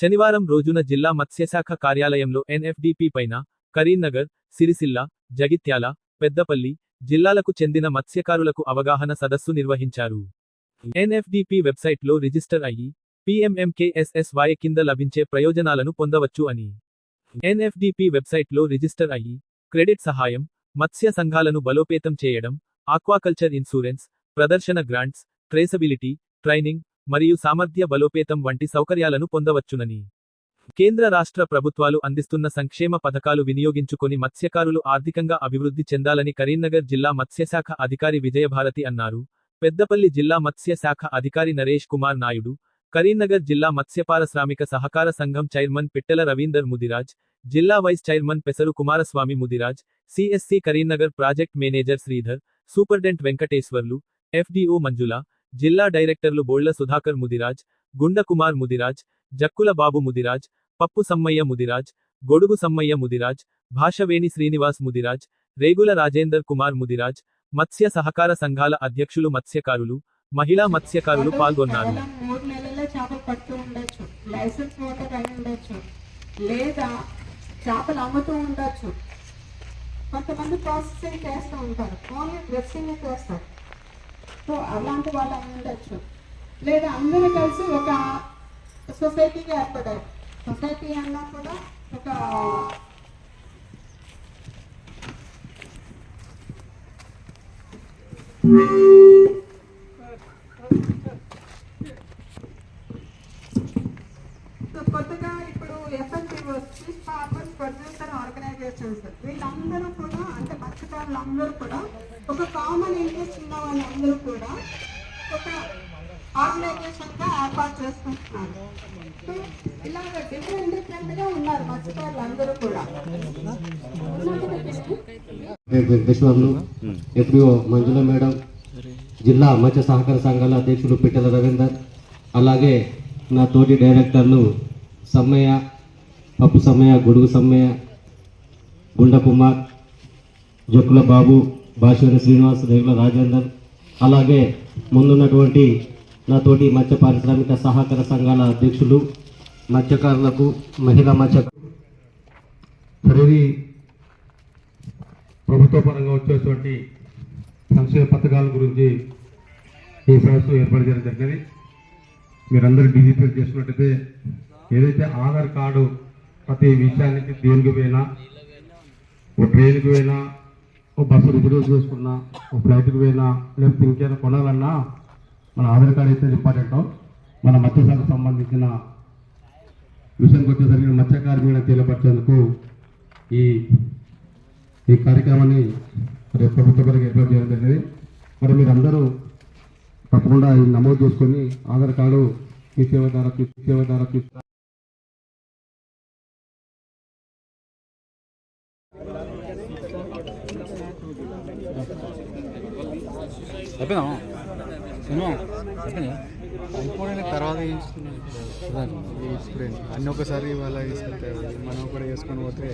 శనివారం రోజున జిల్లా మత్స్యశాఖ కార్యాలయంలో ఎన్ఎఫ్డిపి పైన కరీంనగర్, సిరిసిల్ల, జగిత్యాల, పెద్దపల్లి జిల్లాలకు చెందిన మత్స్యకారులకు అవగాహన సదస్సు నిర్వహించారు. ఎన్ఎఫ్డిపి వెబ్సైట్లో రిజిస్టర్ అయ్యి PMMKSSY కింద లభించే ప్రయోజనాలను పొందవచ్చు అని. ఎన్ఎఫ్డిపి వెబ్సైట్లో రిజిస్టర్ అయ్యి క్రెడిట్ సహాయం, మత్స్య సంఘాలను బలోపేతం చేయడం, ఆక్వాకల్చర్ ఇన్సూరెన్స్, ప్రదర్శన గ్రాంట్స్, ట్రేసబిలిటీ, ట్రైనింగ్ మరియు సామర్థ్య బలోపేతం వంటి సౌకర్యాలను పొందవచ్చునని. కేంద్ర రాష్ట్ర ప్రభుత్వాలు అందిస్తున్న సంక్షేమ పథకాలు వినియోగించుకొని మత్స్యకారులు ఆర్థికంగా అభివృద్ధి చెందాలని కరీంనగర్ జిల్లా మత్స్యశాఖ అధికారి విజయభారతి అన్నారు. పెద్దపల్లి జిల్లా మత్స్య శాఖ అధికారి నరేష్ కుమార్ నాయుడు, కరీంనగర్ జిల్లా మత్స్యపారిశ్రామిక సహకార సంఘం చైర్మన్ పిట్టెల రవీందర్ ముదిరాజ్, జిల్లా vice chairman Pesaru Kumaraswamy Mudiraj, CSC Karimnagar project manager Sridhar, superintendent Venkateswarlu, FDO Manjula, జిల్లా డైరెక్టర్లు బోళ్ల సుధాకర్ ముదిరాజ్, గుండ కుమార్ ముదిరాజ్, జక్కుల బాబు ముదిరాజ్, పప్పు సమ్మయ్య ముదిరాజ్, గొడుగు సమ్మయ్య ముదిరాజ్, భాషవేణి శ్రీనివాస్ ముదిరాజ్, రేగుల రాజేందర్ కుమార్ ముదిరాజ్, మత్స్య సహకార సంఘాల అధ్యక్షులు, మత్స్యకారులు, మహిళా మత్స్యకారులు పాల్గొన్నారు. కొంతమంది ప్రాసెసింగ్ చేస్తూ ఉంటారు, ఓన్లీ డ్రెస్సింగ్ చేస్తారు. సో అలాంటి వాళ్ళు ఉండొచ్చు. లేదా అందరూ కలిసి ఒక సొసైటీగా ఏర్పడారు. సొసైటీ అన్నా కూడా ఒక కొత్తగా ఇప్పుడు FNPOs, fish farmers producer organisations, వీళ్ళందరూ కూడా అంటే మత్స్యకారులందరూ కూడా ఒక కామన్ ఇంట్రెస్ట్ ఉన్న వాళ్ళందరూ కూడా ఒక ఆర్గనైజేషన్గా ఏర్పాటు చేసుకుంటున్నారు. సో ఇలాగ డిఫరెంట్గా ఉన్నారు మత్స్యకారులందరూ కూడా. వెంకటేశ్వర్లు, FDO మంజుల మేడం, జిల్లా మత్స్య సహకార సంఘాల అధ్యక్షులు పిట్టెల రవీందర్, అలాగే నా తోటి డైరెక్టర్లు సమ్మయ్య, పప్పు సమ్మయ్య, గొడుగు సమ్మయ్య, గుండ కుమార్, జక్కుల బాబు, భాషవేణి శ్రీనివాస్, రేగుల రాజేందర్, అలాగే ముందున్నటువంటి నా తోటి మత్స్య పారిశ్రామిక సహకార సంఘాల అధ్యక్షులు, మత్స్యకారులకు, మహిళా మత్స్యకారులు ప్రభుత్వ పరంగా వచ్చేటువంటి సంక్షేమ పథకాల గురించి ఈ సదస్సు ఏర్పాటు చేయడం జరిగింది. మీరందరూ డిజిటల్ చేసినట్టయితే ఏదైతే ఆధార్ కార్డు ప్రతి విషయానికి దేనికి పోయినా, ఓ ట్రైన్కి పోయినా, ఓ బస్సు రిజర్వ్ చేసుకున్నా, ఓ ఫ్లైట్కి పోయినా, లేకపోతే ఇంకేమైనా కొనాలన్నా మన ఆధార్ కార్డు అయితే ఇంపార్టెంట్. మన మత్స్యశాఖకు సంబంధించిన విషయానికి వచ్చేసరికి మత్స్యకారు మీద తెలియపరిచేందుకు ఈ కార్యక్రమాన్ని ప్రభుత్వ పరంగా ఏర్పాటు చేయడం జరిగింది. మరి మీరందరూ తప్పకుండా నమోదు చేసుకొని ఆధార్ కార్డు మీ సేవ ద్వారా అయిపోయిన తర్వాత అన్నీ ఒకసారి వాళ్ళ తీసుకెళ్తే మనం కూడా చేసుకొని పోతే